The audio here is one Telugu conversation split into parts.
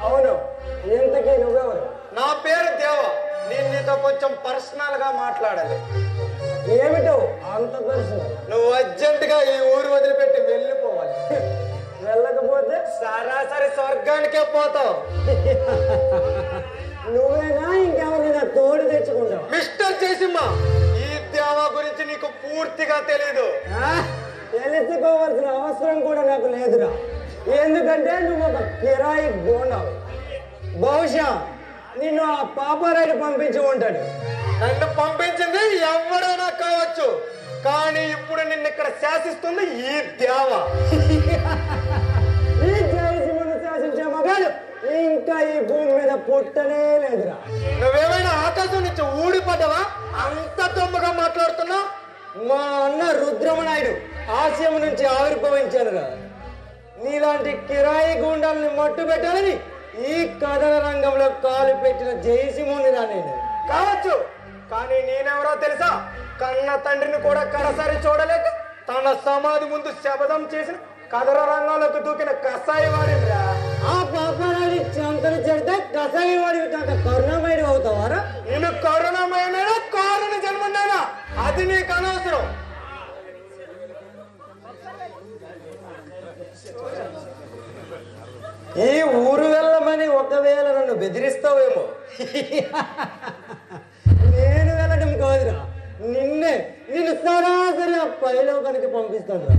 అవును, ఇంతకీ నువ్వెవరు? నా పేరు దేవ. నేను నీతో కొంచెం పర్సనల్ గా మాట్లాడాలి. ఏమిటో అంత పర్సనల్? నువ్వు అర్జెంట్ గా ఈ ఊరు వదిలిపెట్టి వెళ్ళిపోవాలి. వెళ్ళకపోతే సరాసరి స్వర్గానికే పోతావు. నువ్వేనా ఇంకెవరైనా తోడు తెచ్చుకుంటావు? మిస్టర్ జయసింహ, ఈ దేవ గురించి నీకు పూర్తిగా తెలీదు. తెలుసుకోవాల్సిన అవసరం కూడా నాకు లేదురా. ఎందుకంటే నువ్వు ఒక కిరాయి గోండావు. బహుశా నిన్ను ఆ పాపారాయుడు పంపించి ఉంటాడు. నన్ను పంపించింది ఎవరైనా కావచ్చు, కానీ ఇప్పుడు నిన్ను ఇక్కడ శాసిస్తుంది ఈ దేవ. ఈ జయసింహను శాసించే మగాడు ఇంకా ఈ భూమి మీద పుట్టనే లేదురా. నువ్వేమైనా ఆకాశం నుంచి ఊడిపడ్డావా? అంత తొమ్మగా మాట్లాడుతున్నా. మా అన్న రుద్రమనాయుడు ఆశయం నుంచి ఆవిర్భవించానురా. నీలాంటి కిరాయి గుండాలని మట్టు పెట్టాలని ఈ కథన రంగంలో కాలు పెట్టిన జయసింహుని రా నేను. కావచ్చు, కానీ నేనెవరో తెలుసా? కన్న తండ్రిని కూడా కడసారి చూడలేక తన సమాధి ముందు శపథం చేసిన కథన రంగంలోకి దూకిన కసాయి వాడిరా. ఆ పాపారాయుడి చంతలు చెడితే కసాయి వాడివి కాక కరుణామయుడు అవుతావారా? నేను కరుణామయమైనా కారుని జన్మన్నానా? అది నీకు అనవసరం. ఈ ఊరు వెళ్ళమని ఒకవేళ నన్ను బెదిరిస్తావేమో. నేను వెళ్ళడం కాదురా, నిన్ను సరాసరి ఆ పైలోకానికి పంపిస్తాను రా.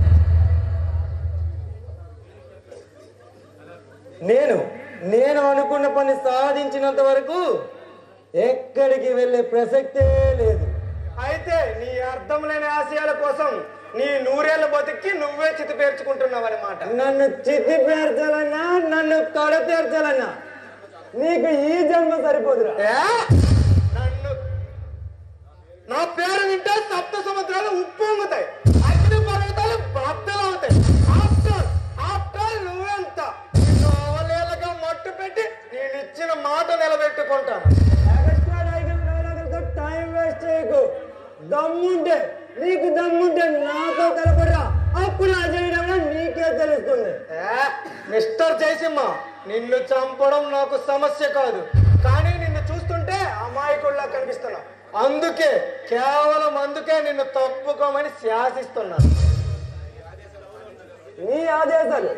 నేను అనుకున్న పని సాధించినంత వరకు ఎక్కడికి వెళ్ళే ప్రసక్తే లేదు. అయితే నీ అర్థం లేని ఆశయాల కోసం నీ నూరేళ్ల బతికి నువ్వే చితి పేర్చుకుంటున్నావు అన్నమాట. నన్ను చితి పేర్చాలన్నా, నన్ను కడ తీర్చాలన్నా నీకు ఈ జన్మ సరిపోదురా. నన్ను నా పేరు వింటే సప్త సముద్రాలు ఉప్పొంగుతాయి, అగ్ని పర్వతాలు బద్దలు అవుతాయి. ఆఫ్టర్ నువ్వెంత నిన్ను అవలేలగా మట్టు పెట్టి నేను ఇచ్చిన మాట నిలబెట్టుకుంటాను. టైం వేస్ట్ చేయకు. దమ్ముంటే నాతో కలపడరా, అప్పుడు ఆ చేయడంలో నీకే తెలుస్తుంది. మిస్టర్ జయసింహ, నిన్ను చంపడం నాకు సమస్య కాదు, కానీ నిన్ను చూస్తుంటే అమాయకుల్లా కనిపిస్తున్నా. కేవలం అందుకే నిన్ను తప్పుకోమని శాసిస్తున్నాను. నీ ఆదేశాలు,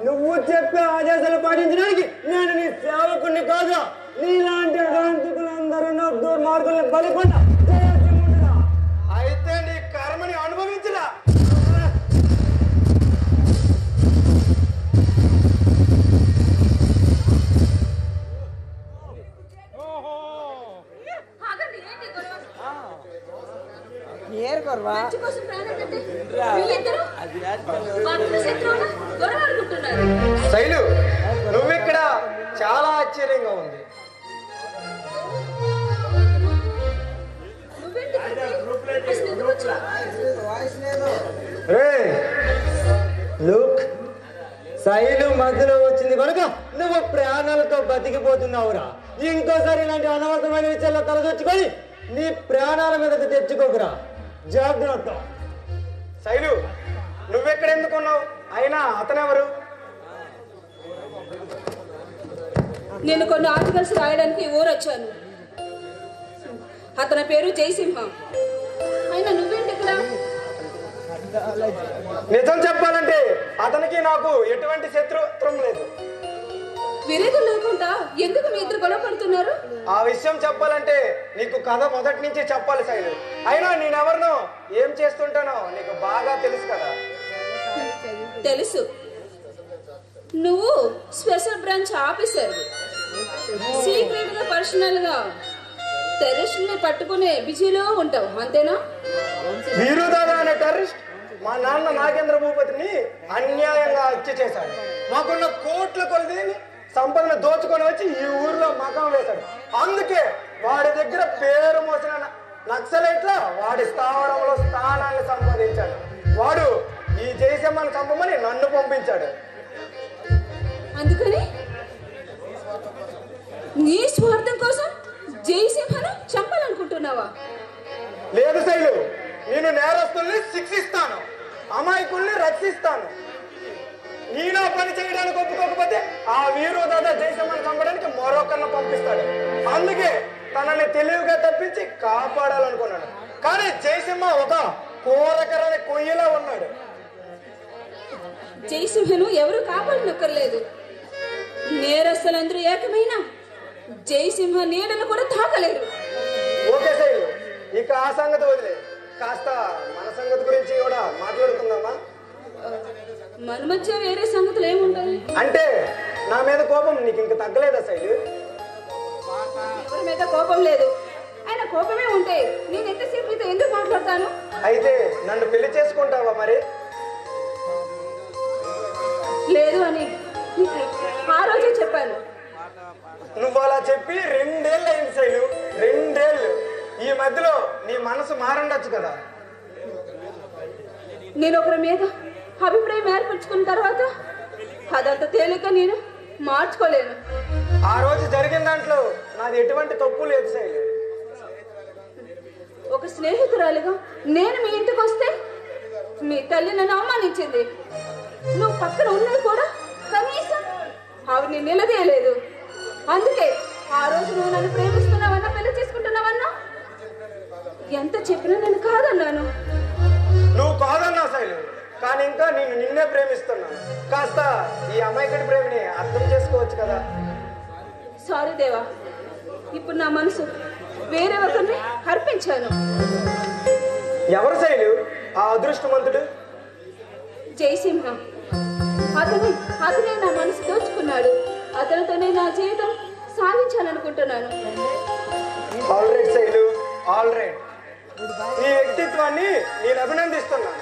నువ్వు చెప్పే ఆదేశాలు పాటించడానికి నేను నీ సేవకుని కాదు. నీలాంటి అగాంతకులందరూ దుర్మార్గుల్ని బలికొండ. అయితే నీ కర్మని అనుభవించరా. శైలు, నువ్విక్కడ చాలా ఆశ్చర్యంగా ఉంది. లుక్, శైలు మధ్యలో వచ్చింది కనుక నువ్వు ప్రాణాలతో బతికిపోతున్నావురా. ఇంకోసారి ఇలాంటి అనవసరమైన విషయాల్లో తలదొచ్చుకొని నీ ప్రాణాల మీదకి తెచ్చుకోకురా. జాగ్రత్త. శైలు, నువ్వెక్కడ ఎందుకున్నావు? అయినా అతనెవరు? నేను కొన్ని ఆర్టికల్స్ రాయడానికి ఊరొచ్చాను. అతని పేరు జయసింహ. అయినా నువ్వేంటి ఇక్కడ? నిజం చెప్పాలంటే అతనికి నాకు ఎటువంటి శత్రుత్వం లేదు. విరేదం లేకుండా ఎందుకు మీ ఇద్దరు గొడవ పడుతున్నారు? ఆ విషయం చెప్పాలంటే నీకు కథ మొదటి నుంచి చెప్పాలి శైలు. అయినా నేనెవరినో ఏం చేస్తుంటానో నీకు బాగా తెలుసు కదా. తెలుసు, నువ్వు స్పెషల్ బ్రాంచ్ ఆఫీసర్. సీక్రెట్ గా పర్సనల్ గా టెర్రరిస్టుల్ని పట్టుకునే బిజీలో ఉంటావు, అంతేనా? వీరుదాదా అనే టెర్రరిస్ట్ మా నాన్న నాగేంద్ర భూపతిని అన్యాయంగా హత్య చేశాడు. మాకున్న కోట్ల కొలది సంపదను దోచుకొని వచ్చి ఈ ఊర్లో మకం వేశాడు. అందుకే వాడి దగ్గర పేరు మోసిన నక్సలైట్ల వాడి స్థావరంలో స్థానాన్ని సంపాదించాడు. వాడు ఈ జయసింహను చంపమని నన్ను పంపించాడు. అందుకని నీ స్వార్థం కోసం జయసింహను చంపాలనుకుంటున్నావా? లేదు శైలు, నేను నేరస్తుల్ని శిక్షిస్తాను, అమాయకుల్ని రక్షిస్తాను. ఈయన పని చేయడానికి ఒప్పుకోకపోతే ఆ వీరుదాదా జయసింహని చంపడానికి మరొకరిని పంపిస్తాడు. అందుకే తనని తెలివిగా తప్పించి కాపాడాలనుకున్నాడు. కానీ జయసింహ ఒక కోరకరని కొయ్యలా ఉన్నాడు. జయసింహను ఎవరు కాపాడనక్కర్లేదు. నేరస్తులందరూ ఏకమైన జయసింహ నీడను కూడా తాకలేరు. ఓకే శైలు, ఇక ఆ సంగతి వదిలే, కాస్త మన సంగతి గురించి కూడా మాట్లాడుకుందామా? మన మధ్య వేరే సంగతులు ఏముంటాయి? అంటే నా మీద కోపం నీకు ఇంక తగ్గలేదా శైలు? ఎవరి మీద కోపం లేదు. ఆయన కోపమే ఉంటే నేను ఎంతసేపు మీతో ఎందుకు మాట్లాడతాను? అయితే నన్ను పెళ్లి చేసుకుంటావా మరి? లేదు అని ఆ రోజే చెప్పాను. నువ్వు అలా చెప్పి 2 ఏళ్ళు అయింది శైలు, 2 ఏళ్ళు. ఈ మధ్యలో నీ మనసు మారుండొచ్చు కదా. నేను ఒకరి మీద అభిప్రాయం ఏర్పరచుకున్న తర్వాత అదంత తేలిక నేను మార్చుకోలేను. ఆ రోజు జరిగిన దాంట్లో నాది ఎటువంటి తప్పు లేదు శైలు. ఒక స్నేహితురాలిగా నేను మీ ఇంటికి వస్తే మీ తల్లి నన్ను అవమానించింది. నువ్వు పక్కన ఉన్నది కూడా కనీసం ఆవిడని నిలదీయలేదు. అందుకే ఆ రోజు నువ్వు నన్ను ప్రేమిస్తున్నావన్నా పెళ్లి చేసుకుంటున్నావన్నా ఎంత చెప్పినా నేను కాదన్నాను. నువ్వు కాదన్నా శైలు, కానీ ఇంకా నేను నిన్నే ప్రేమిస్తున్నాను. కాస్త ఈ అమాయకుడి ప్రేమని అర్థం చేసుకోవచ్చు కదా. సారీ దేవా, ఇప్పుడు నా మనసు వేరే ఒకరిని అర్పించాను. ఎవరు శైలు ఆ అదృష్టవంతుడు? జయసింహ. అతనే నా మనసు దోచుకున్నాడు. అతనితోనే నా జీవితం సాధించాలనుకుంటున్నాను. All right Shailu, all right. నీ వ్యక్తిత్వాన్ని నేను అభినందిస్తున్నాను.